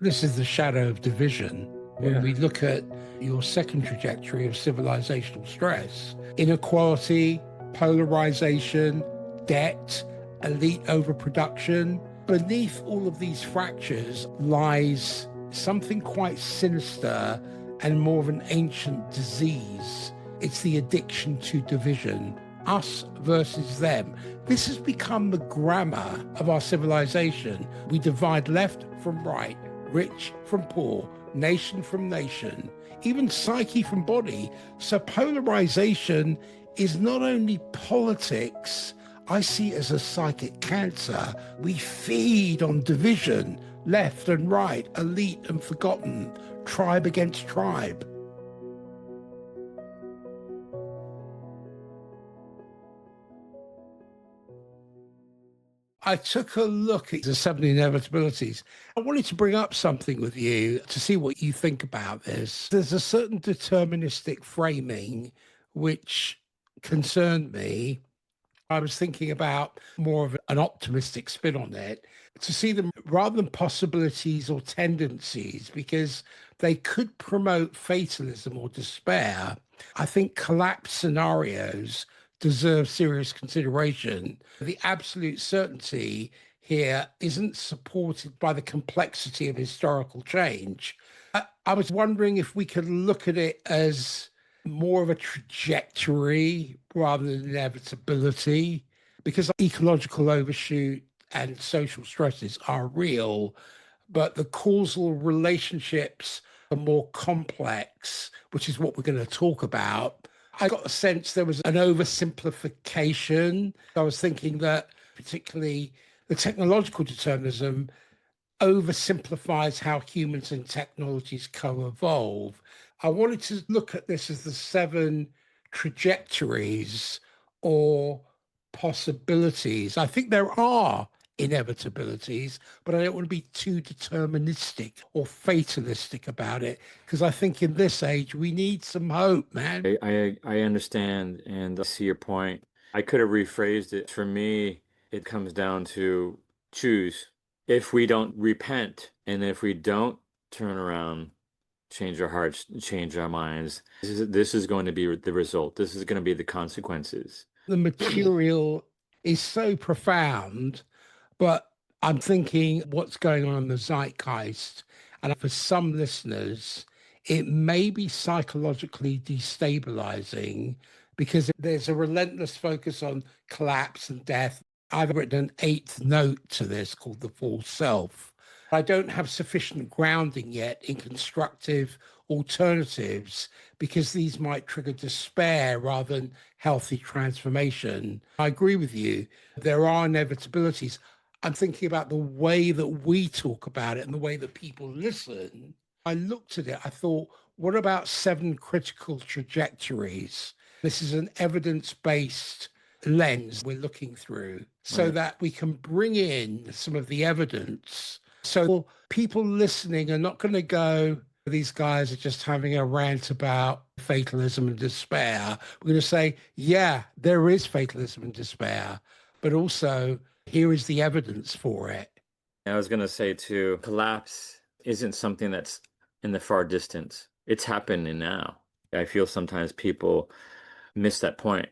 This is the shadow of division. When Yeah. we look at your second trajectory of civilizational stress, inequality, polarization, debt, elite overproduction, beneath all of these fractures lies something quite sinister and more of an ancient disease. It's the addiction to division, us versus them. This has become the grammar of our civilization. We divide left from right, rich from poor, nation from nation, even psyche from body. So polarization is not only politics, I see it as a psychic cancer. We feed on division, left and right, elite and forgotten, tribe against tribe. I took a look at the seven inevitabilities. I wanted to bring up something with you to see what you think about this. There's a certain deterministic framing which concerned me. I was thinking about more of an optimistic spin on it, to see them rather than possibilities or tendencies, because they could promote fatalism or despair. I think collapse scenarios deserve serious consideration. The absolute certainty here isn't supported by the complexity of historical change. I was wondering if we could look at it as more of a trajectory rather than inevitability, because ecological overshoot and social stresses are real, but the causal relationships are more complex, which is what we're going to talk about. I got the sense there was an oversimplification. I was thinking that particularly the technological determinism oversimplifies how humans and technologies co-evolve. I wanted to look at this as the seven trajectories or possibilities. I think there are inevitabilities, but I don't want to be too deterministic or fatalistic about it, because I think in this age we need some hope, man. I understand and I see your point. I could have rephrased it. For me, it comes down to choose. If we don't repent and if we don't turn around, change our hearts, change our minds, this is going to be the result. This is going to be the consequences. The material is so profound, but I'm thinking what's going on in the zeitgeist. And for some listeners, it may be psychologically destabilizing because there's a relentless focus on collapse and death. I've written an eighth note to this called The False Self. I don't have sufficient grounding yet in constructive alternatives because these might trigger despair rather than healthy transformation. I agree with you. There are inevitabilities. I'm thinking about the way that we talk about it and the way that people listen. I looked at it, I thought, what about seven critical trajectories? This is an evidence-based lens we're looking through so Right. that we can bring in some of the evidence. So people listening are not going to go, these guys are just having a rant about fatalism and despair. We're going to say, yeah, there is fatalism and despair, but also here is the evidence for it. I was going to say too, collapse isn't something that's in the far distance. It's happening now. I feel sometimes people miss that point.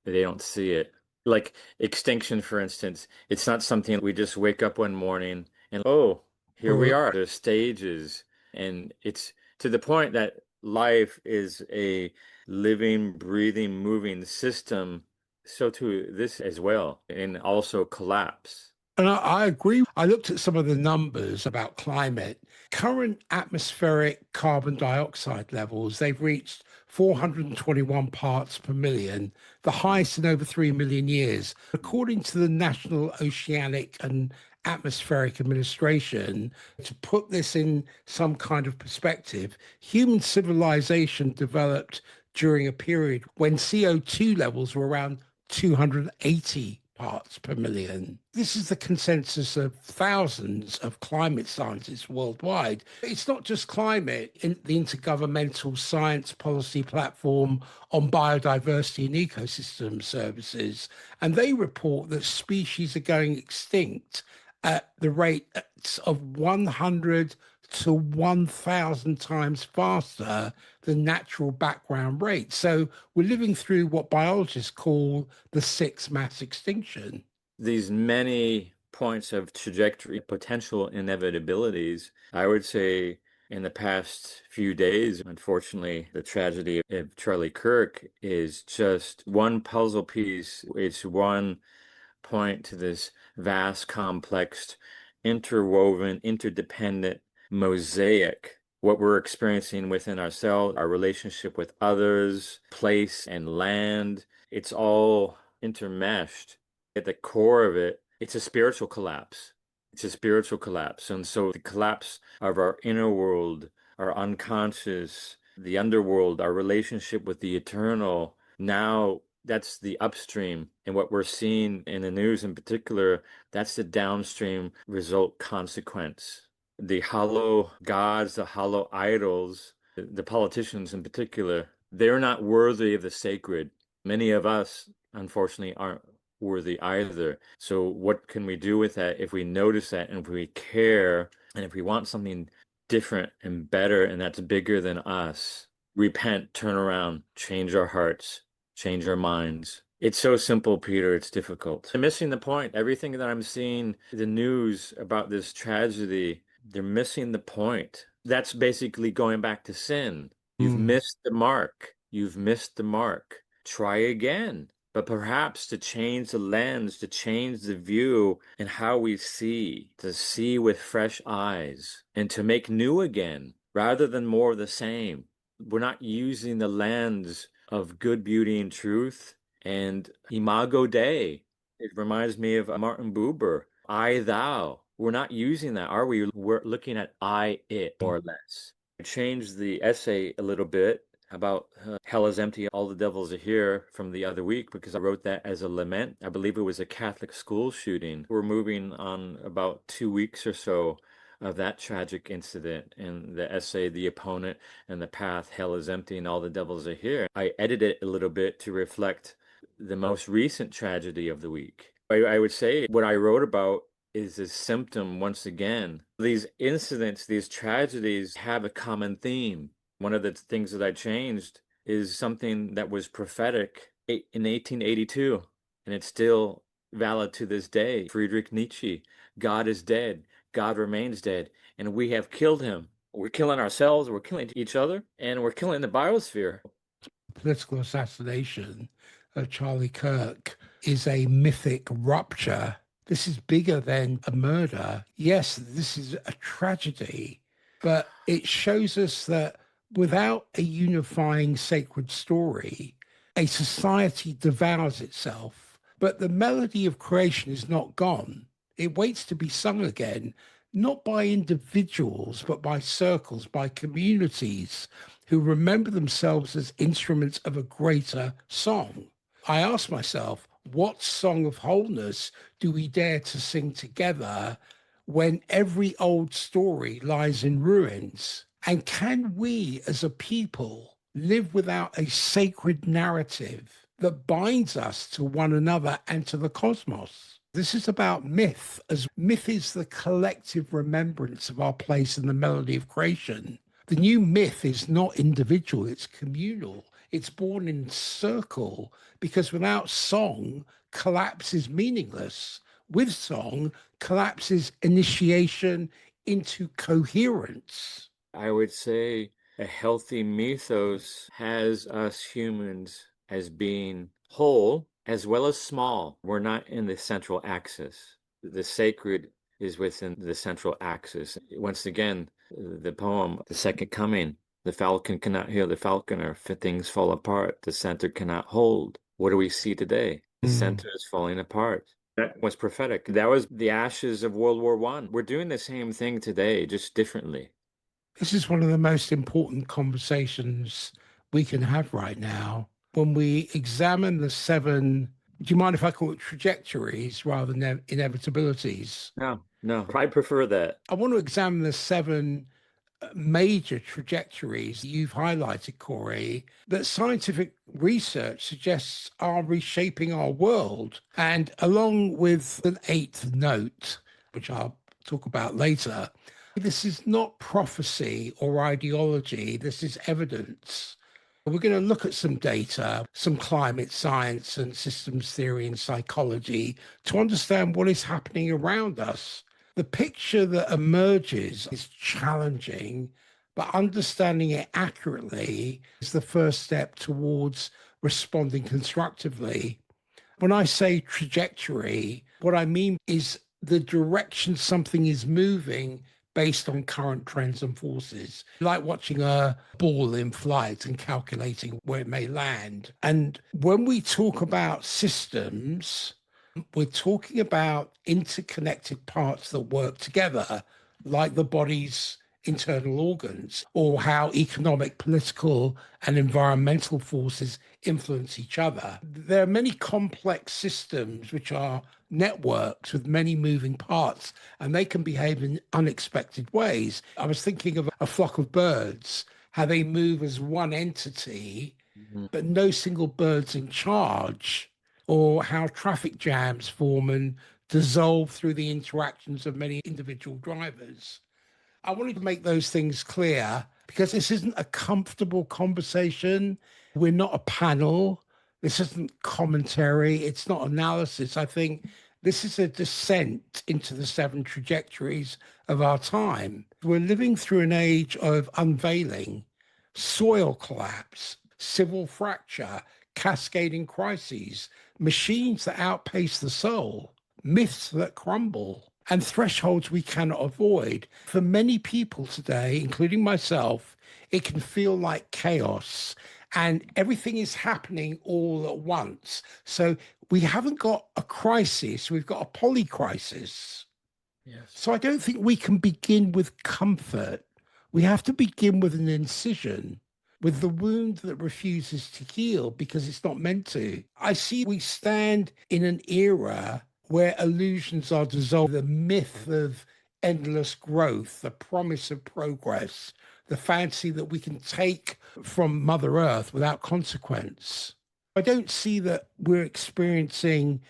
They don't see it. Like extinction, for instance, it's not something we just wake up one morning and, oh, here we Or are. The stages. And it's to the point that life is a living, breathing, moving system. So too this as well, and also collapse. And I agree. I looked at some of the numbers about climate. Current atmospheric carbon dioxide levels, they've reached 421 parts per million, the highest in over 3 million years. According to the National Oceanic and Atmospheric Administration, to put this in some kind of perspective, human civilization developed during a period when CO2 levels were around 280 parts per million. This is the consensus of thousands of climate scientists worldwide. It's not just climate. In the Intergovernmental Science Policy Platform on Biodiversity and Ecosystem Services, and they report that species are going extinct at the rate of 100 to 1,000 times faster than natural background rate. So we're living through what biologists call the sixth mass extinction. These many points of trajectory, potential inevitabilities, I would say in the past few days, unfortunately, the tragedy of Charlie Kirk is just one puzzle piece. It's one point to this vast, complex, interwoven, interdependent mosaic. What we're experiencing within ourselves, our relationship with others, place and land, it's all intermeshed. At the core of it, it's a spiritual collapse. It's a spiritual collapse. And so the collapse of our inner world, our unconscious, the underworld, our relationship with the eternal, now that's the upstream. And what we're seeing in the news in particular, that's the downstream result consequence. The hollow gods, the hollow idols, the politicians in particular, they're not worthy of the sacred. Many of us, unfortunately, aren't worthy either. So what can we do with that if we notice that and if we care and if we want something different and better and that's bigger than us? Repent, turn around, change our hearts, change our minds. It's so simple, Peter. It's difficult. I'm missing the point. Everything that I'm seeing, the news about this tragedy, they're missing the point. That's basically going back to sin. You've missed the mark. You've missed the mark. Try again. But perhaps to change the lens, to change the view and how we see, to see with fresh eyes and to make new again rather than more of the same. We're not using the lens of good beauty and truth and imago Dei. It reminds me of Martin Buber, I, thou. We're not using that, are we? We're looking at I, it, more or less. I changed the essay a little bit about hell is empty, all the devils are here from the other week because I wrote that as a lament. I believe it was a Catholic school shooting. We're moving on about 2 weeks or so of that tragic incident. In the essay, The Opponent and the Path, Hell is Empty and All the Devils Are Here, I edited it a little bit to reflect the most recent tragedy of the week. I would say what I wrote about is a symptom, once again. These incidents, these tragedies have a common theme. One of the things that I changed is something that was prophetic in 1882, and it's still valid to this day. Friedrich Nietzsche, God is dead, God remains dead, and we have killed him. We're killing ourselves, we're killing each other, and we're killing the biosphere. Political assassination of Charlie Kirk is a mythic rupture. This is bigger than a murder. Yes, this is a tragedy, but it shows us that without a unifying sacred story, a society devours itself. But the melody of creation is not gone. It waits to be sung again, not by individuals, but by circles, by communities who remember themselves as instruments of a greater song. I ask myself, what song of wholeness do we dare to sing together when every old story lies in ruins? And can we as a people live without a sacred narrative that binds us to one another and to the cosmos? This is about myth, as myth is the collective remembrance of our place in the melody of creation. The new myth is not individual, it's communal. It's born in circle because without song, collapse is meaningless. With song, collapse is initiation into coherence. I would say a healthy mythos has us humans as being whole as well as small. We're not in the central axis. The sacred is within the central axis. Once again, the poem, The Second Coming, the falcon cannot hear the falconer, for things fall apart. The center cannot hold. What do we see today? The center is falling apart. That was prophetic. That was the ashes of World War I. We're doing the same thing today, just differently. This is one of the most important conversations we can have right now. When we examine the seven, do you mind if I call it trajectories rather than inevitabilities? No, I prefer that. I want to examine the seven major trajectories you've highlighted, Corey, that scientific research suggests are reshaping our world. And along with an eighth note, which I'll talk about later, This is not prophecy or ideology. This is evidence. We're going to look at some data, some climate science and systems theory and psychology to understand what is happening around us. The picture that emerges is challenging, but understanding it accurately is the first step towards responding constructively. When I say trajectory, what I mean is the direction something is moving based on current trends and forces, like watching a ball in flight and calculating where it may land. And when we talk about systems, we're talking about interconnected parts that work together, like the body's internal organs, or how economic, political, and environmental forces influence each other. There are many complex systems which are networks with many moving parts, and they can behave in unexpected ways. I was thinking of a flock of birds, how they move as one entity, but no single bird's in charge, or how traffic jams form and dissolve through the interactions of many individual drivers. I wanted to make those things clear because this isn't a comfortable conversation. We're not a panel. This isn't commentary. It's not analysis. I think this is a descent into the seven trajectories of our time. We're living through an age of unveiling, soil collapse, civil fracture, cascading crises, machines that outpace the soul, myths that crumble, and thresholds we cannot avoid. For many people today, including myself, it can feel like chaos and everything is happening all at once. So we haven't got a crisis, we've got a polycrisis. Yes. So I don't think we can begin with comfort. We have to begin with an incision, with the wound that refuses to heal because it's not meant to. I see we stand in an era where illusions are dissolved, the myth of endless growth, the promise of progress, the fancy that we can take from Mother Earth without consequence. I don't see that we're experiencing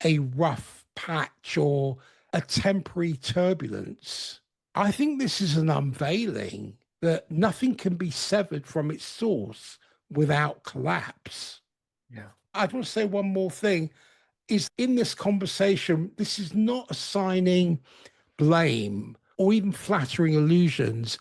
a rough patch or a temporary turbulence. I think this is an unveiling that nothing can be severed from its source without collapse. Yeah. I want to say one more thing is in this conversation, this is not assigning blame or even flattering illusions.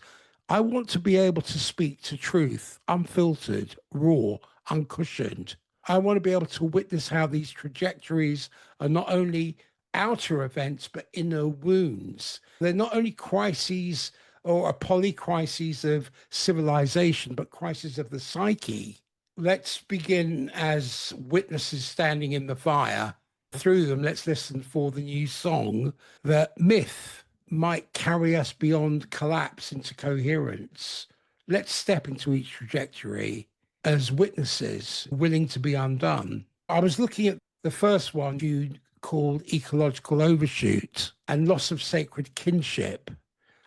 I want to be able to speak to truth, unfiltered, raw, uncushioned. I want to be able to witness how these trajectories are not only outer events, but inner wounds. They're not only crises or a polycrises of civilization, but crises of the psyche. Let's begin as witnesses standing in the fire. Through them, let's listen for the new song that myth might carry us beyond collapse into coherence. Let's step into each trajectory as witnesses willing to be undone. I was looking at the first one you called Ecological Overshoot and Loss of Sacred Kinship.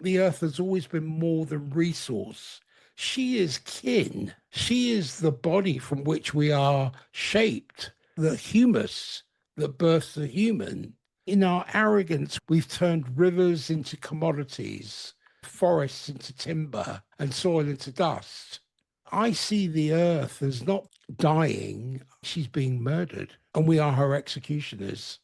The earth has always been more than resource. She is kin. She is the body from which we are shaped, the humus that births the human. In our arrogance, we've turned rivers into commodities, forests into timber, and soil into dust. I see the earth as not dying, she's being murdered, and we are her executioners,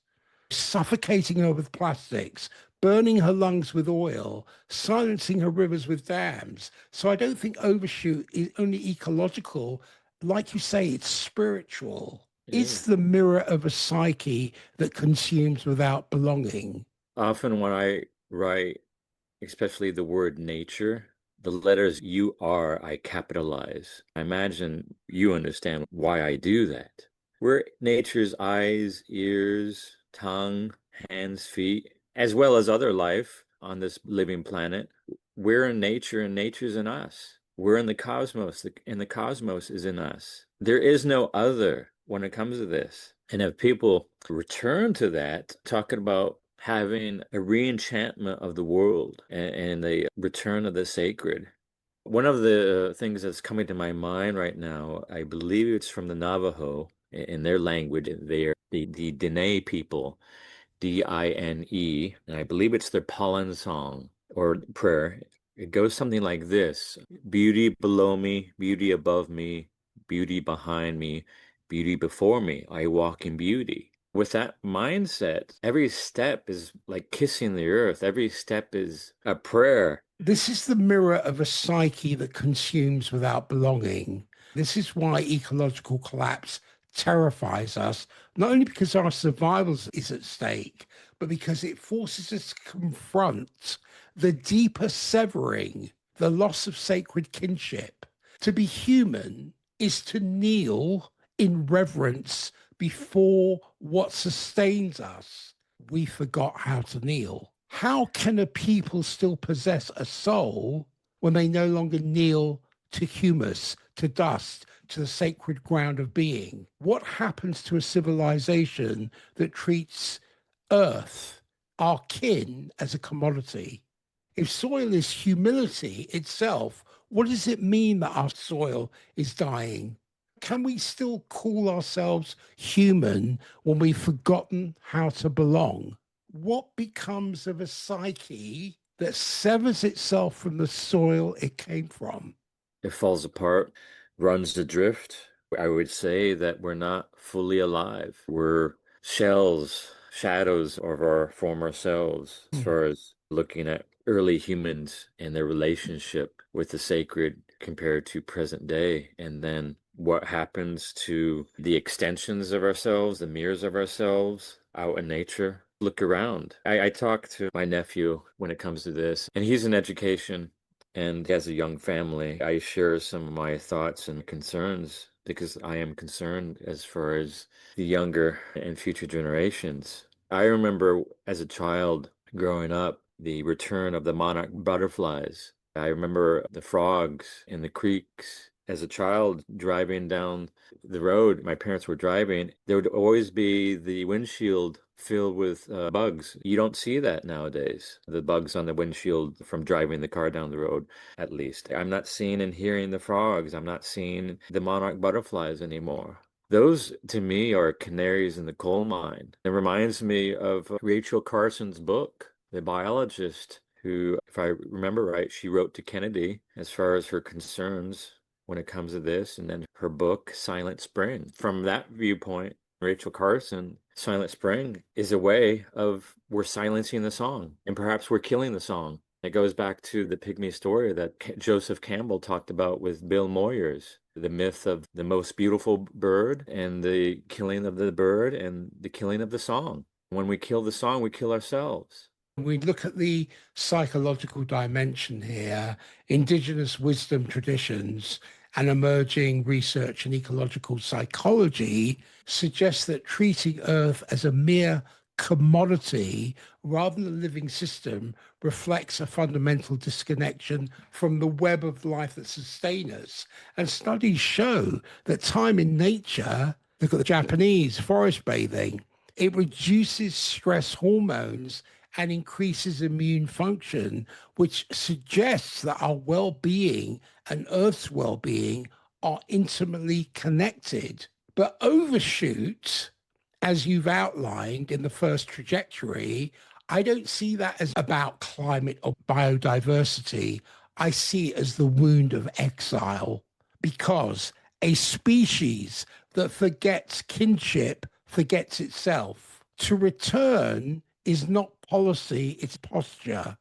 suffocating her with plastics, burning her lungs with oil, silencing her rivers with dams. So I don't think overshoot is only ecological. Like you say, it's spiritual. It's the mirror of a psyche that consumes without belonging. Often when I write, especially the word nature, the letters UR I capitalize. I imagine you understand why I do that. We're nature's eyes, ears, tongue, hands, feet, as well as other life on this living planet. We're in nature and nature's in us. We're in the cosmos and the cosmos is in us. There is no other when it comes to this. And if people return to that, talking about having a re-enchantment of the world and the return of the sacred. One of the things that's coming to my mind right now, I believe it's from the Navajo in their language. They are the Dene people, Dine, and I believe it's their pollen song. or prayer. It goes something like this: beauty below me, beauty above me, beauty behind me, beauty before me. I walk in beauty. With that mindset, every step is like kissing the earth. Every step is a prayer. This is the mirror of a psyche that consumes without belonging. This is why ecological collapse terrifies us, not only because our survival is at stake, but because it forces us to confront the deeper severing, the loss of sacred kinship. To be human is to kneel in reverence before what sustains us. We forgot how to kneel. How can a people still possess a soul when they no longer kneel to humus, to dust, to the sacred ground of being? What happens to a civilization that treats earth, our kin, as a commodity? If soil is humility itself, what does it mean that our soil is dying? Can we still call ourselves human when we've forgotten how to belong? What becomes of a psyche that severs itself from the soil it came from? It falls apart, runs adrift. I would say that we're not fully alive. We're shells, shadows of our former selves, as Mm. far as looking at early humans and their relationship with the sacred compared to present day. And then what happens to the extensions of ourselves, the mirrors of ourselves out in nature. Look around. I talk to my nephew when it comes to this, and he's in education and as a young family. I share some of my thoughts and concerns because I am concerned as far as the younger and future generations. I remember as a child growing up, the return of the monarch butterflies. I remember the frogs in the creeks. As a child driving down the road, my parents were driving, there would always be the windshield filled with bugs. You don't see that nowadays, the bugs on the windshield from driving the car down the road, at least. I'm not seeing and hearing the frogs. I'm not seeing the monarch butterflies anymore. Those, to me, are canaries in the coal mine. It reminds me of Rachel Carson's book, The Biologist, who, if I remember right, she wrote to Kennedy as far as her concerns when it comes to this, and then her book, Silent Spring. From that viewpoint, Rachel Carson, Silent Spring is a way of we're silencing the song, and perhaps we're killing the song. It goes back to the pygmy story that Joseph Campbell talked about with Bill Moyers, the myth of the most beautiful bird and the killing of the bird and the killing of the song. When we kill the song, we kill ourselves. We look at the psychological dimension here, indigenous wisdom traditions and emerging research in ecological psychology suggests that treating Earth as a mere commodity rather than a living system reflects a fundamental disconnection from the web of life that sustains us. And studies show that time in nature, look at the Japanese forest bathing, it reduces stress hormones and increases immune function, which suggests that our well being and Earth's well being are intimately connected. But overshoot, as you've outlined in the first trajectory, I don't see that as about climate or biodiversity. I see it as the wound of exile because a species that forgets kinship forgets itself. To return is not policy, it's posture.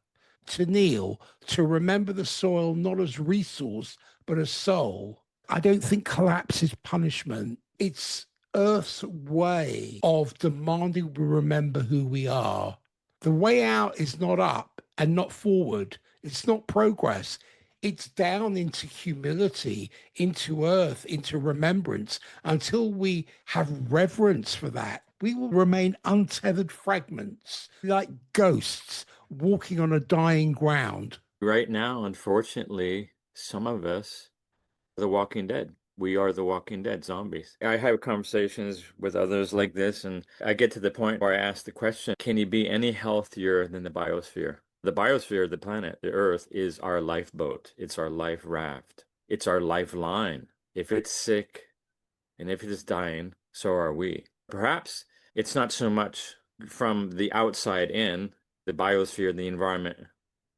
To kneel, to remember the soil not as resource, but as soul. I don't think collapse is punishment. It's Earth's way of demanding we remember who we are. The way out is not up and not forward. It's not progress. It's down into humility, into earth, into remembrance. Until we have reverence for that, we will remain untethered fragments, like ghosts walking on a dying ground. Right now, unfortunately, some of us are the Walking Dead. We are the Walking Dead zombies. I have conversations with others like this, and I get to the point where I ask the question, can you be any healthier than the biosphere? The biosphere, the planet, the Earth, is our lifeboat. It's our life raft. It's our lifeline. If it's sick and if it is dying, so are we. Perhaps it's not so much from the outside in, the biosphere, the environment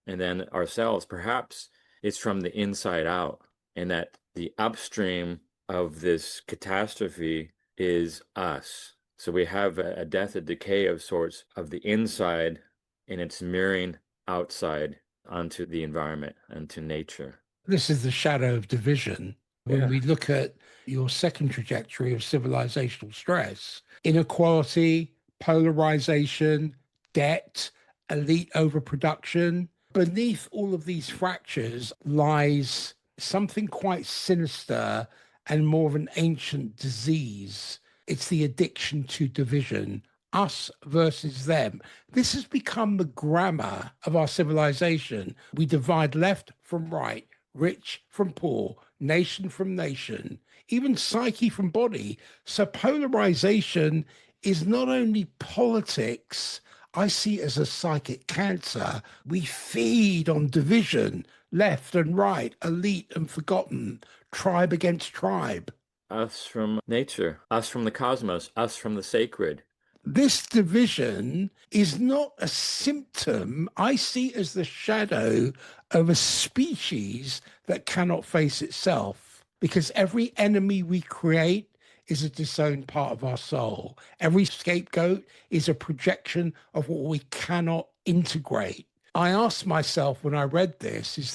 and then ourselves. Perhaps it's from the inside out, and that the upstream of this catastrophe is us. So we have a death, a decay of sorts of the inside, and it's mirroring outside onto the environment and to nature. This is the shadow of division. When Yeah. we look at your second trajectory of civilizational stress, inequality, polarization, debt, elite overproduction, beneath all of these fractures lies something quite sinister and more of an ancient disease. It's the addiction to division, us versus them. This has become the grammar of our civilization. We divide left from right, rich from poor, nation from nation, even psyche from body. So polarization is not only politics, I see it as a psychic cancer. We feed on division, left and right, elite and forgotten, tribe against tribe. Us from nature, us from the cosmos, us from the sacred. This division is not a symptom. I see it as the shadow of a species that cannot face itself, because every enemy we create is a disowned part of our soul. Every scapegoat is a projection of what we cannot integrate. I asked myself when I read this, is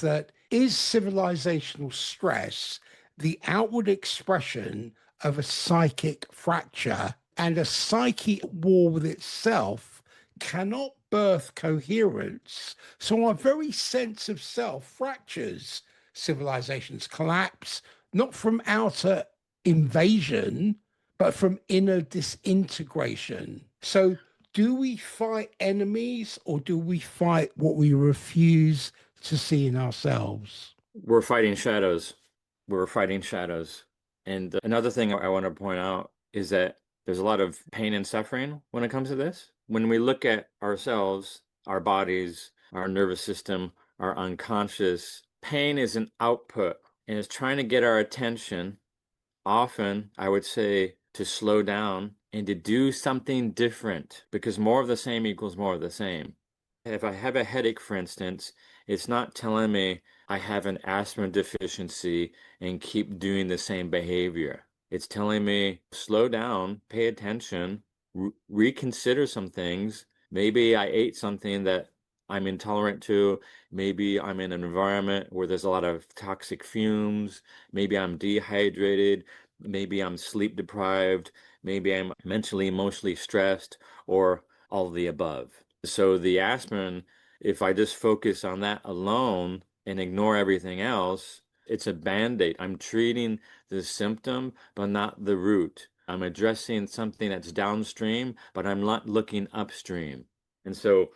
civilizational stress the outward expression of a psychic fracture, and a psyche at war with itself cannot birth coherence? So our very sense of self fractures. Civilizations collapse, not from outer invasion, but from inner disintegration. So do we fight enemies, or do we fight what we refuse to see in ourselves? We're fighting shadows. We're fighting shadows. And another thing I want to point out is that there's a lot of pain and suffering when it comes to this. When we look at ourselves, our bodies, our nervous system, our unconscious, pain is an output and it's trying to get our attention. Often, I would say to slow down and to do something different, because more of the same equals more of the same. If I have a headache, for instance, it's not telling me I have an aspirin deficiency and keep doing the same behavior. It's telling me slow down, pay attention, reconsider some things. Maybe I ate something that I'm intolerant to. Maybe I'm in an environment where there's a lot of toxic fumes. Maybe I'm dehydrated. Maybe I'm sleep deprived. Maybe I'm mentally, emotionally stressed, or all of the above. So the aspirin, if I just focus on that alone and ignore everything else, it's a band-aid. I'm treating the symptom, but not the root. I'm addressing something that's downstream, but I'm not looking upstream. And so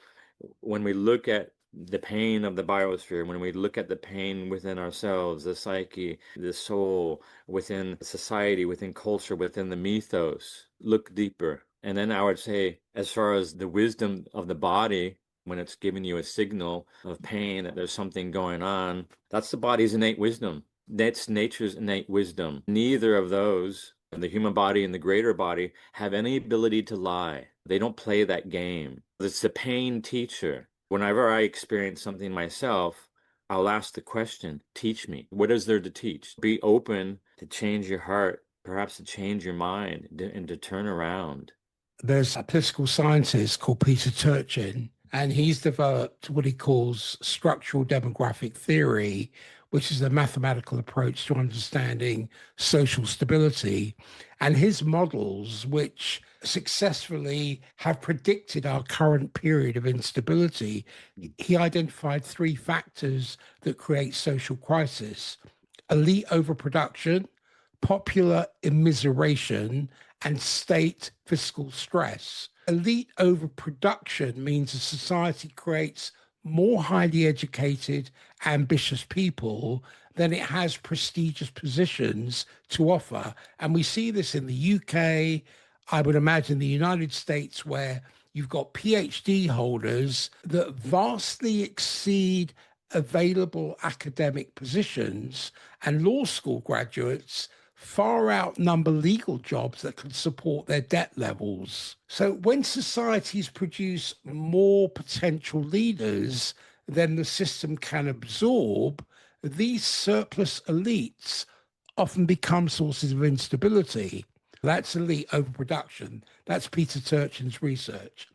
when we look at the pain of the biosphere, when we look at the pain within ourselves, the psyche, the soul, within society, within culture, within the mythos, look deeper. And then I would say, as far as the wisdom of the body, when it's giving you a signal of pain, that there's something going on, that's the body's innate wisdom. That's nature's innate wisdom. Neither of those, the human body and the greater body, have any ability to lie. They don't play that game. It's the pain teacher. Whenever I experience something myself, I'll ask the question, teach me. What is there to teach? Be open to change your heart, perhaps to change your mind and to turn around. There's a political scientist called Peter Turchin, and he's developed what he calls structural demographic theory, which is a mathematical approach to understanding social stability. And his models, which successfully have predicted our current period of instability, he identified three factors that create social crisis: elite overproduction, popular immiseration, and state fiscal stress. Elite overproduction means a society creates more highly educated, ambitious people than it has prestigious positions to offer. And we see this in the UK, I would imagine the United States, where you've got PhD holders that vastly exceed available academic positions, and law school graduates far outnumber legal jobs that can support their debt levels. So when societies produce more potential leaders, than the system can absorb, these surplus elites often become sources of instability. That's elite overproduction. That's Peter Turchin's research.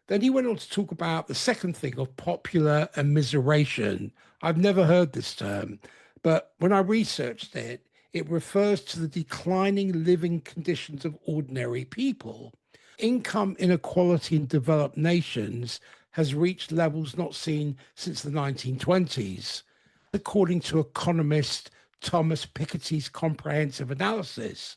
Then he went on to talk about the second thing of popular immiseration. I've never heard this term, but when I researched it, it refers to the declining living conditions of ordinary people. Income inequality in developed nations has reached levels not seen since the 1920s. According to economist Thomas Piketty's comprehensive analysis,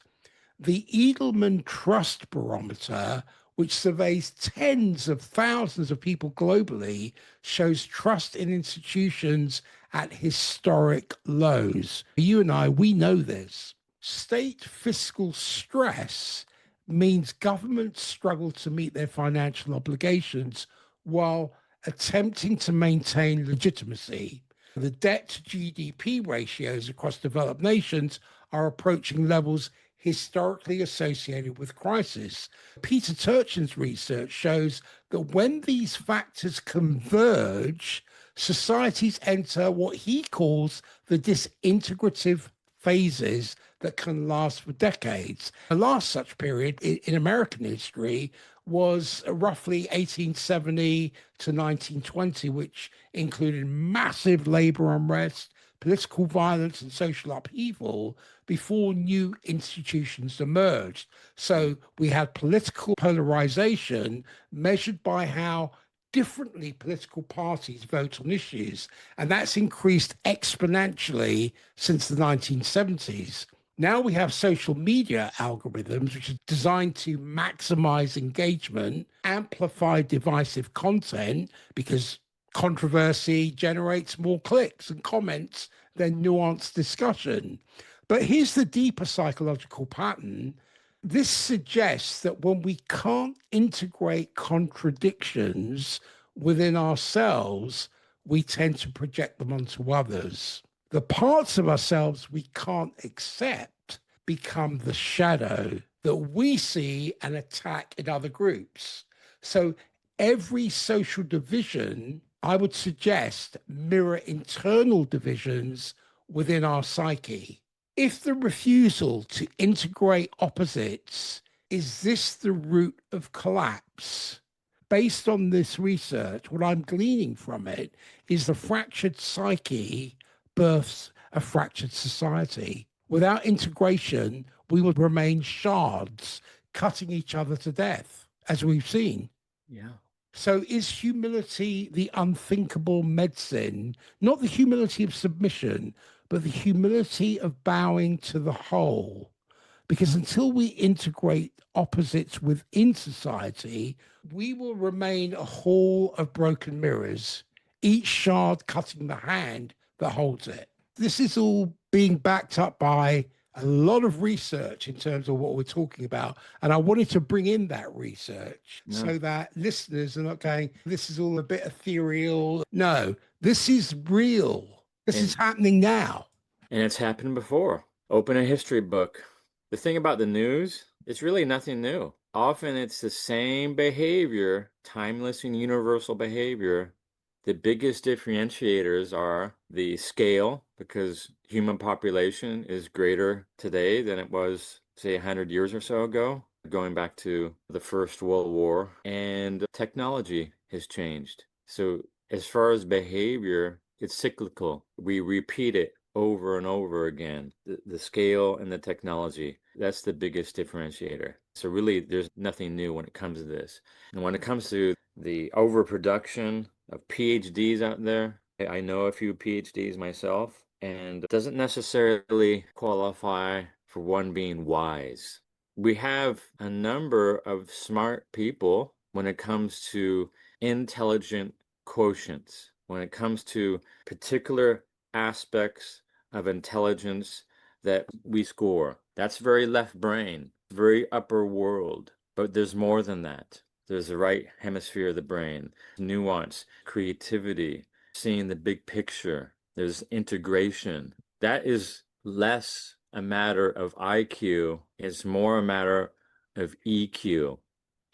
the Edelman Trust Barometer, which surveys tens of thousands of people globally, shows trust in institutions at historic lows. You and I, we know this. State fiscal stress means governments struggle to meet their financial obligations while attempting to maintain legitimacy. The debt to GDP ratios across developed nations are approaching levels historically associated with crisis. Peter Turchin's research shows that when these factors converge, societies enter what he calls the disintegrative phases that can last for decades. The last such period in American history was roughly 1870 to 1920, which included massive labor unrest, political violence, and social upheaval before new institutions emerged. So we had political polarization measured by how differently political parties vote on issues. And that's increased exponentially since the 1970s. Now we have social media algorithms, which are designed to maximize engagement, amplify divisive content, because controversy generates more clicks and comments than nuanced discussion. But here's the deeper psychological pattern. This suggests that when we can't integrate contradictions within ourselves, we tend to project them onto others. The parts of ourselves we can't accept become the shadow that we see and attack in other groups. So every social division, I would suggest, mirror internal divisions within our psyche. If the refusal to integrate opposites, is this the root of collapse? Based on this research, what I'm gleaning from it is the fractured psyche births a fractured society. Without integration, we would remain shards, cutting each other to death, as we've seen. Yeah. So is humility the unthinkable medicine, not the humility of submission, but the humility of bowing to the whole? Because until we integrate opposites within society, we will remain a hall of broken mirrors, each shard cutting the hand that holds it. This is all being backed up by a lot of research in terms of what we're talking about. And I wanted to bring in that research so that listeners are not going, this is all a bit ethereal. No, this is real. This is happening now. And it's happened before. Open a history book. The thing about the news, it's really nothing new. Often it's the same behavior, timeless and universal behavior. The biggest differentiators are the scale, because human population is greater today than it was, say, 100 years or so ago, going back to the First World War, and technology has changed. So as far as behavior, it's cyclical. We repeat it over and over again. The scale and the technology, that's the biggest differentiator. So really, there's nothing new when it comes to this. And when it comes to the overproduction of PhDs out there, I know a few PhDs myself, and it doesn't necessarily qualify for one being wise. We have a number of smart people when it comes to intelligent quotients, when it comes to particular aspects of intelligence that we score. That's very left brain, very upper world, but there's more than that. There's the right hemisphere of the brain, nuance, creativity, seeing the big picture. There's integration. That is less a matter of IQ. It's more a matter of EQ,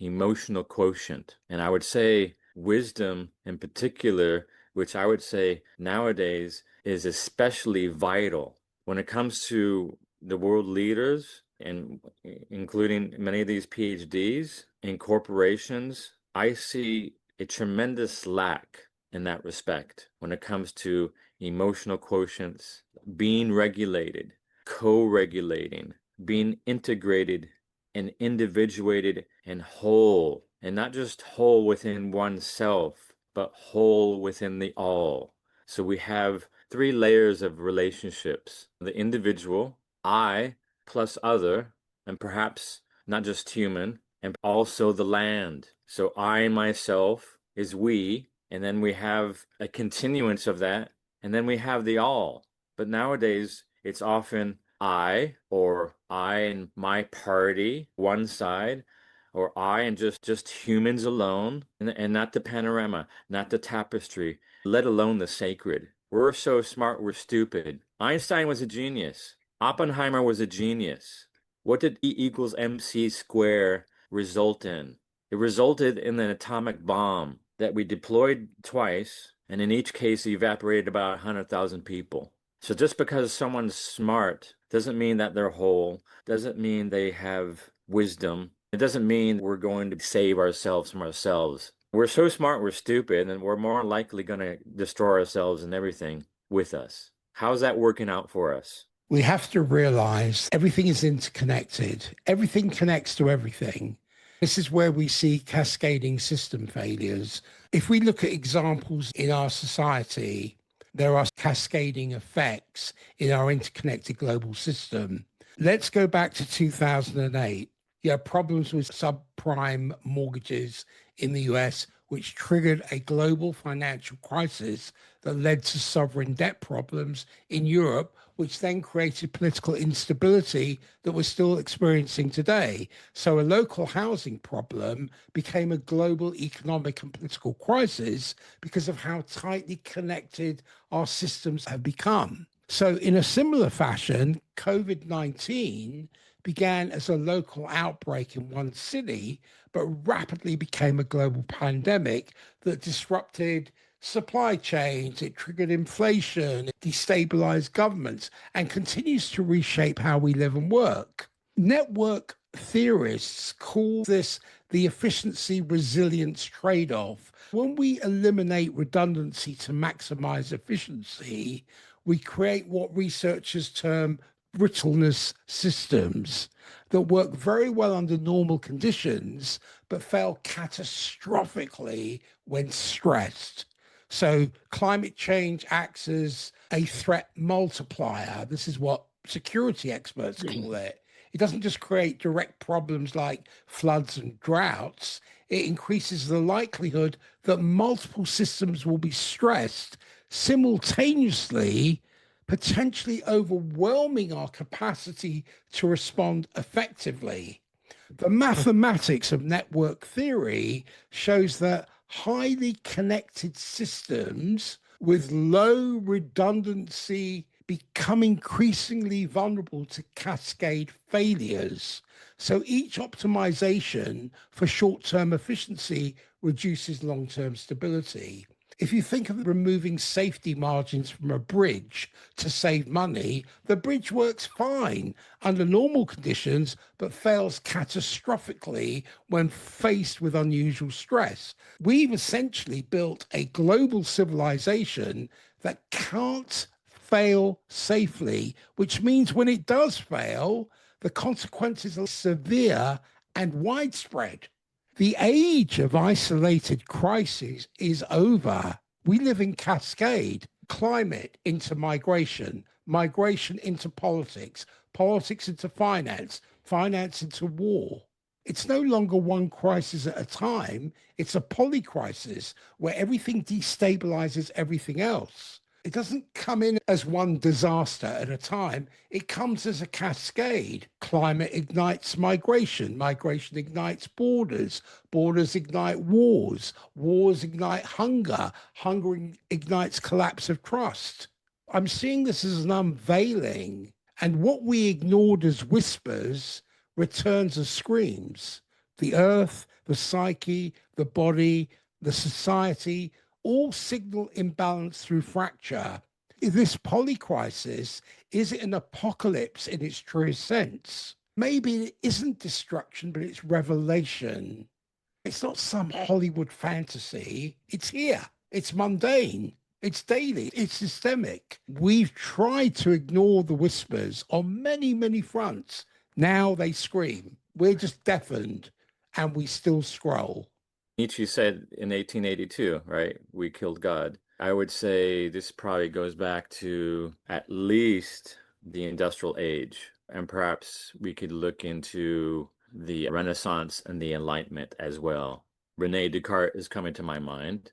emotional quotient. And I would say wisdom in particular which I would say nowadays is especially vital when it comes to the world leaders, and including many of these PhDs in corporations. I see a tremendous lack in that respect when it comes to emotional quotients, being regulated, co-regulating, being integrated and individuated and whole, and not just whole within oneself, but whole within the all. So we have three layers of relationships: the individual, I plus other, and perhaps not just human, and also the land. So I myself is we, and then we have a continuance of that, and then we have the all. But nowadays, it's often I, or I and my party, one side, or I and just humans alone, and not the panorama, not the tapestry, let alone the sacred. We're so smart, we're stupid. Einstein was a genius. Oppenheimer was a genius. What did E equals MC square result in? It resulted in an atomic bomb that we deployed twice, and in each case evaporated about 100,000 people. So just because someone's smart doesn't mean that they're whole, doesn't mean they have wisdom. It doesn't mean we're going to save ourselves from ourselves. We're so smart, we're stupid, and we're more likely going to destroy ourselves and everything with us. How's that working out for us? We have to realize everything is interconnected. Everything connects to everything. This is where we see cascading system failures. If we look at examples in our society, there are cascading effects in our interconnected global system. Let's go back to 2008. You have problems with subprime mortgages in the US, which triggered a global financial crisis that led to sovereign debt problems in Europe, which then created political instability that we're still experiencing today. So a local housing problem became a global economic and political crisis because of how tightly connected our systems have become. So in a similar fashion, COVID-19 began as a local outbreak in one city, but rapidly became a global pandemic that disrupted supply chains, it triggered inflation, it destabilized governments, and continues to reshape how we live and work. Network theorists call this the efficiency resilience trade-off. When we eliminate redundancy to maximize efficiency, we create what researchers term brittleness systems that work very well under normal conditions, but fail catastrophically when stressed. So climate change acts as a threat multiplier. This is what security experts call it. It doesn't just create direct problems like floods and droughts. It increases the likelihood that multiple systems will be stressed simultaneously, potentially overwhelming our capacity to respond effectively. The mathematics of network theory shows that highly connected systems with low redundancy become increasingly vulnerable to cascade failures. So each optimization for short-term efficiency reduces long-term stability. If you think of removing safety margins from a bridge to save money, the bridge works fine under normal conditions, but fails catastrophically when faced with unusual stress. We've essentially built a global civilization that can't fail safely, which means when it does fail, the consequences are severe and widespread. The age of isolated crises is over. We live in cascade, climate into migration, migration into politics, politics into finance, finance into war. It's no longer one crisis at a time. It's a polycrisis where everything destabilizes everything else. It doesn't come in as one disaster at a time. It comes as a cascade. Climate ignites migration. Migration ignites borders. Borders ignite wars. Wars ignite hunger. Hunger ignites collapse of trust. I'm seeing this as an unveiling. And what we ignored as whispers returns as screams. The earth, the psyche, the body, the society, all signal imbalance through fracture. This polycrisis, is it an apocalypse in its truest sense? Maybe it isn't destruction, but it's revelation. It's not some Hollywood fantasy. It's here. It's mundane. It's daily. It's systemic. We've tried to ignore the whispers on many, many fronts. Now they scream. We're just deafened and we still scroll. Nietzsche said in 1882, right? We killed God. I would say this probably goes back to at least the industrial age. And perhaps we could look into the Renaissance and the Enlightenment as well. Rene Descartes is coming to my mind.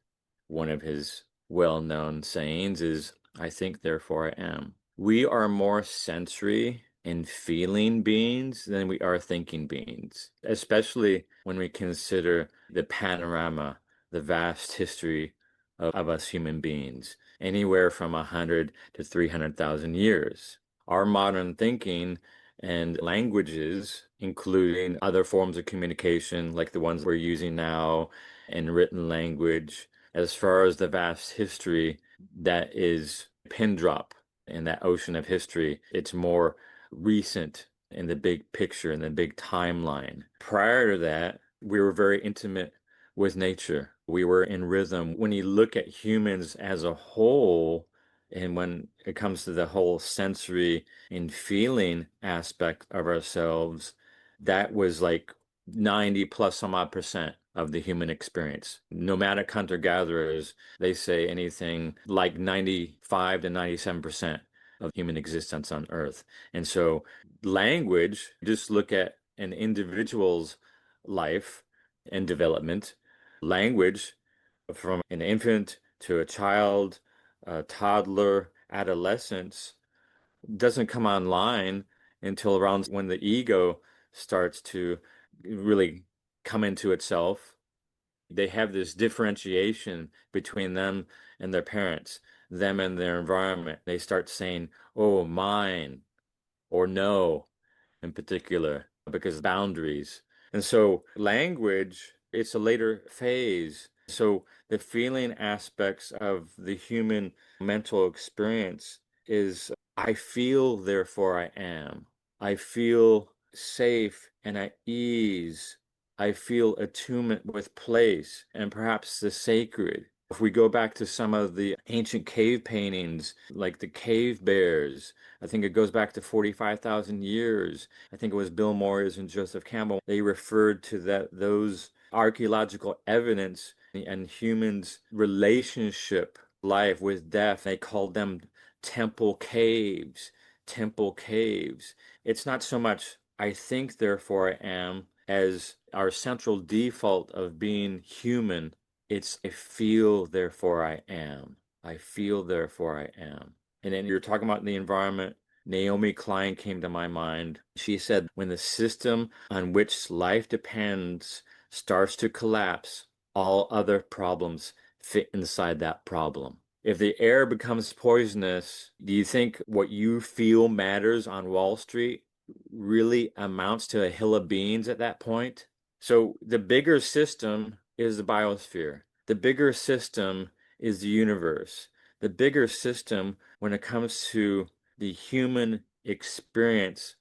One of his well-known sayings is, I think, therefore I am. We are more sensory and feeling beings than we are thinking beings, especially when we consider the panorama, the vast history of us human beings, anywhere from 100 to 300,000 years. Our modern thinking and languages, including other forms of communication like the ones we're using now, and written language, as far as the vast history that is a pin drop in that ocean of history, it's more recent in the big picture, in the big timeline. Prior to that, we were very intimate with nature. We were in rhythm. When you look at humans as a whole, and when it comes to the whole sensory and feeling aspect of ourselves, that was like 90 plus some odd percent of the human experience. Nomadic hunter-gatherers, they say anything like 95 to 97% of human existence on Earth. And so language, just look at an individual's life and development, language from an infant to a child, a toddler, adolescence, doesn't come online until around when the ego starts to really come into itself. They have this differentiation between them and their parents, them and their environment. They start saying, oh, mine, or no, in particular, because boundaries. And so language, it's a later phase. So the feeling aspects of the human mental experience is I feel, therefore I am. I feel safe and at ease. I feel attunement with place and perhaps the sacred. If we go back to some of the ancient cave paintings, like the cave bears, I think it goes back to 45,000 years. I think it was Bill Moyers and Joseph Campbell. They referred to those archaeological evidence and humans' relationship life with death. They called them temple caves, temple caves. It's not so much I think, therefore I am, as our central default of being human. It's I feel, therefore I am. I feel, therefore I am. And then you're talking about the environment. Naomi Klein came to my mind. She said, when the system on which life depends starts to collapse, all other problems fit inside that problem. If the air becomes poisonous, do you think what you feel matters on Wall Street really amounts to a hill of beans at that point? So the bigger system is the biosphere. The bigger system is the universe. The bigger system, when it comes to the human experience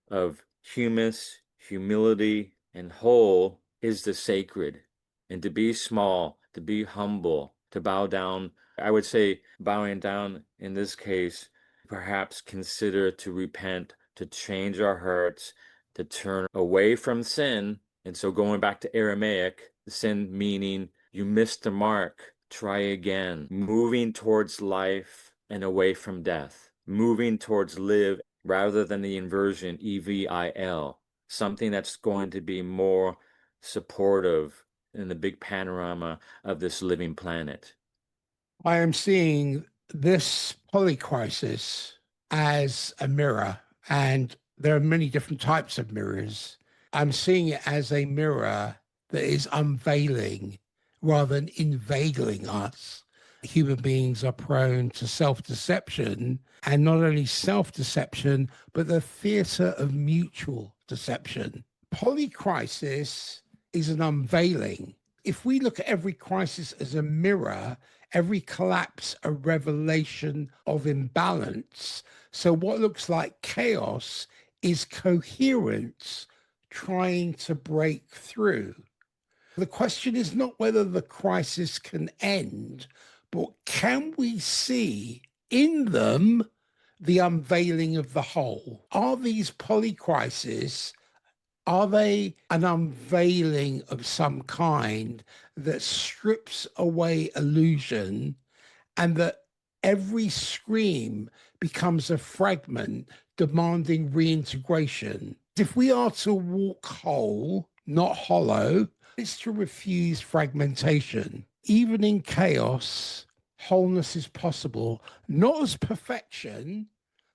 of humus, humility, and whole, is the sacred. And to be small, to be humble, to bow down, I would say bowing down in this case, perhaps consider to repent, to change our hearts, to turn away from sin. And so going back to Aramaic, sin meaning you missed the mark, try again, moving towards life and away from death, moving towards live rather than the inversion, EVIL, something that's going to be more supportive in the big panorama of this living planet. I am seeing this polycrisis as a mirror, and there are many different types of mirrors. I'm seeing it as a mirror that is unveiling rather than inveigling us. Human beings are prone to self-deception, and not only self-deception, but the theatre of mutual deception. Polycrisis is an unveiling. If we look at every crisis as a mirror, every collapse a revelation of imbalance. So what looks like chaos is coherence trying to break through. The question is not whether the crisis can end, but can we see in them the unveiling of the whole? Are these polycrises, are they an unveiling of some kind that strips away illusion and that every scream becomes a fragment demanding reintegration? If we are to walk whole, not hollow, it's to refuse fragmentation. Even in chaos, wholeness is possible, not as perfection,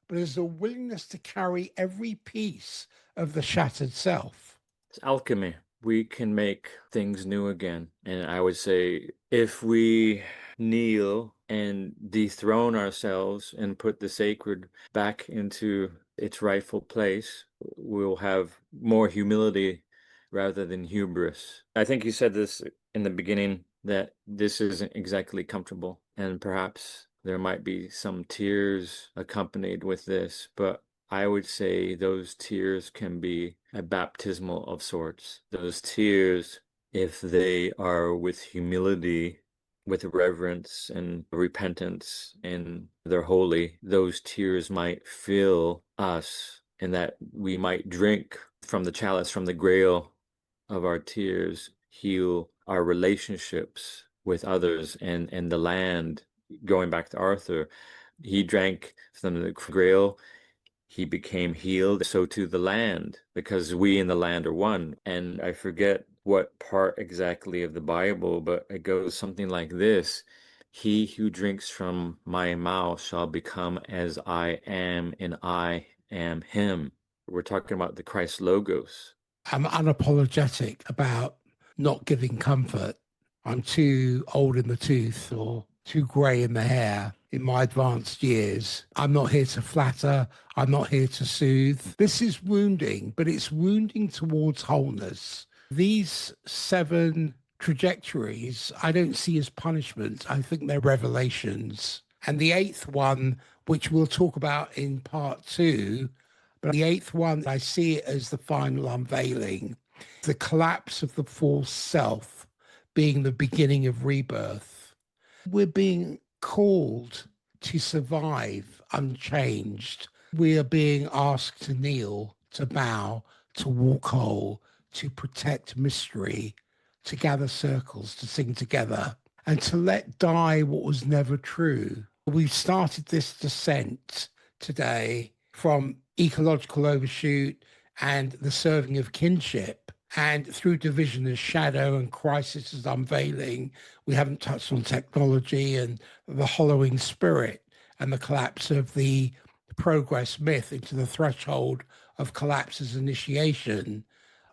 but as a willingness to carry every piece of the shattered self. It's alchemy. We can make things new again. And I would say if we kneel and dethrone ourselves and put the sacred back into its rightful place, we'll have more humility rather than hubris. I think you said this in the beginning that this isn't exactly comfortable, and perhaps there might be some tears accompanied with this, but I would say those tears can be a baptismal of sorts. Those tears, if they are with humility, with reverence and repentance, and they're holy, those tears might fill us, and that we might drink from the chalice, from the grail of our tears, heal our relationships with others and the land. Going back to Arthur, he drank from the grail, he became healed, so to the land, because we and the land are one. And I forget what part exactly of the Bible, but it goes something like this: He who drinks from my mouth shall become as I am, and I am him. We're talking about the Christ Logos. I'm unapologetic about not giving comfort. I'm too old in the tooth or too grey in the hair in my advanced years. I'm not here to flatter. I'm not here to soothe. This is wounding, but it's wounding towards wholeness. These 7 trajectories I don't see as punishment. I think they're revelations. And the 8th one, which we'll talk about in part 2, but the 8th one, I see it as the final unveiling, the collapse of the false self being the beginning of rebirth. We're being called to survive unchanged. We are being asked to kneel, to bow, to walk whole, to protect mystery, to gather circles, to sing together, and to let die what was never true. We've started this descent today from ecological overshoot and the serving of kinship. And through division as shadow and crisis as unveiling, we haven't touched on technology and the hollowing spirit and the collapse of the progress myth into the threshold of collapse as initiation.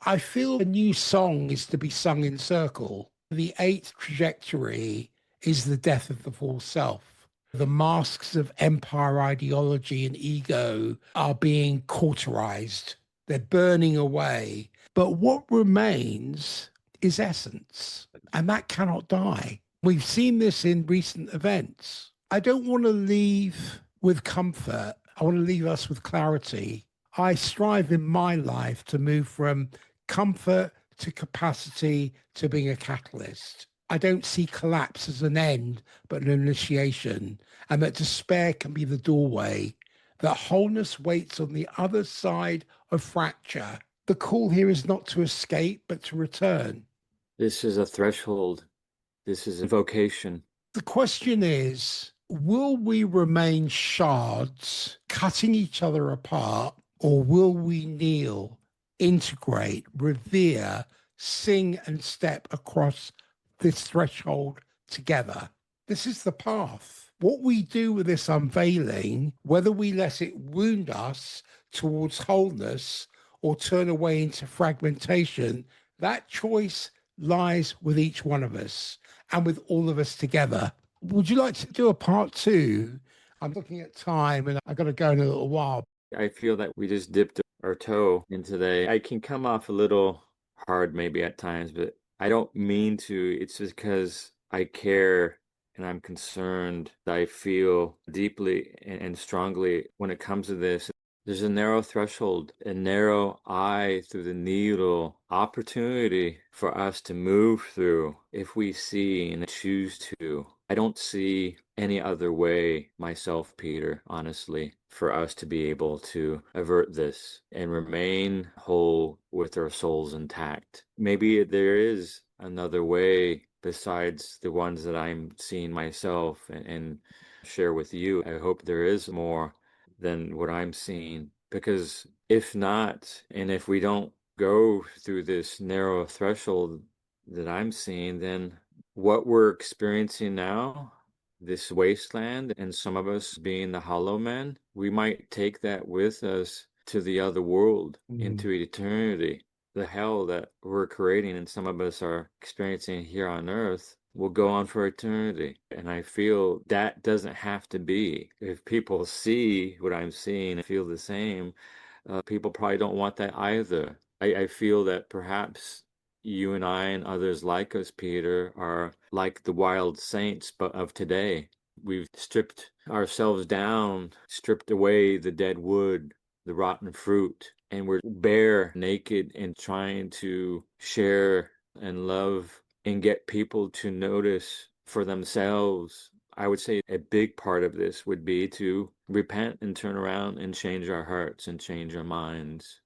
I feel a new song is to be sung in circle. The 8th trajectory is the death of the false self. The masks of empire ideology and ego are being cauterized. They're burning away. But what remains is essence, and that cannot die. We've seen this in recent events. I don't want to leave with comfort. I want to leave us with clarity. I strive in my life to move from comfort to capacity to being a catalyst. I don't see collapse as an end, but an initiation, and that despair can be the doorway, that wholeness waits on the other side of fracture. The call here is not to escape, but to return. This is a threshold. This is a vocation. The question is, will we remain shards, cutting each other apart, or will we kneel, integrate, revere, sing, and step across this threshold together? This is the path. What we do with this unveiling, whether we let it wound us towards wholeness or turn away into fragmentation, that choice lies with each one of us and with all of us together. Would you like to do a part 2? I'm looking at time and I've got to go in a little while. I feel that we just dipped our toe in today. I can come off a little hard maybe at times, but I don't mean to. It's just because I care and I'm concerned. I feel deeply and strongly when it comes to this. There's a narrow threshold, a narrow eye through the needle opportunity for us to move through if we see and choose to. I don't see any other way myself, Peter, honestly, for us to be able to avert this and remain whole with our souls intact. Maybe there is another way besides the ones that I'm seeing myself and share with you. I hope there is more than what I'm seeing. Because if not, and if we don't go through this narrow threshold that I'm seeing, then what we're experiencing now, this wasteland, and some of us being the hollow men, we might take that with us to the other world, into eternity. The hell that we're creating and some of us are experiencing here on earth will go on for eternity. And I feel that doesn't have to be. If people see what I'm seeing and feel the same, people probably don't want that either. I feel that perhaps you and I and others like us, Peter, are like the wild saints but of today. We've stripped ourselves down, stripped away the dead wood, the rotten fruit, and we're bare, naked, and trying to share and love and get people to notice for themselves. I would say a big part of this would be to repent and turn around and change our hearts and change our minds.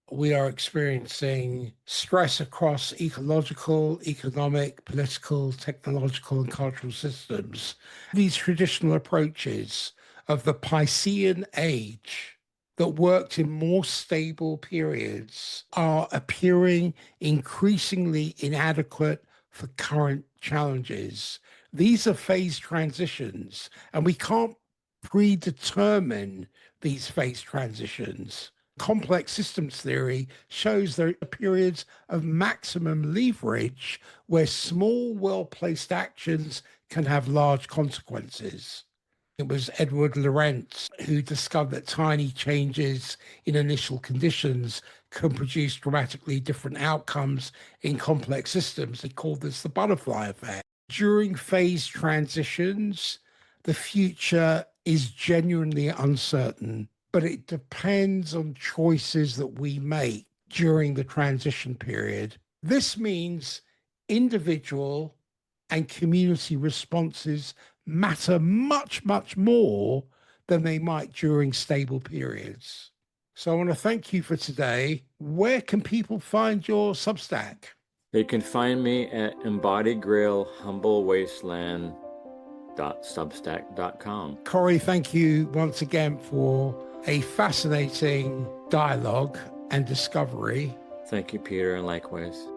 We are experiencing stress across ecological, economic, political, technological, and cultural systems. These traditional approaches of the Piscean age that worked in more stable periods are appearing increasingly inadequate for current challenges. These are phase transitions, and we can't predetermine these phase transitions. Complex systems theory shows there are periods of maximum leverage where small, well-placed actions can have large consequences. It was Edward Lorenz who discovered that tiny changes in initial conditions can produce dramatically different outcomes in complex systems. He called this the butterfly effect. During phase transitions, the future is genuinely uncertain, but it depends on choices that we make during the transition period. This means individual and community responses matter much, much more than they might during stable periods. So I want to thank you for today. Where can people find your Substack? They can find me at embodiedgrailhumblewasteland.substack.com. Corey, thank you once again for a fascinating dialogue and discovery. Thank you, Peter, and likewise.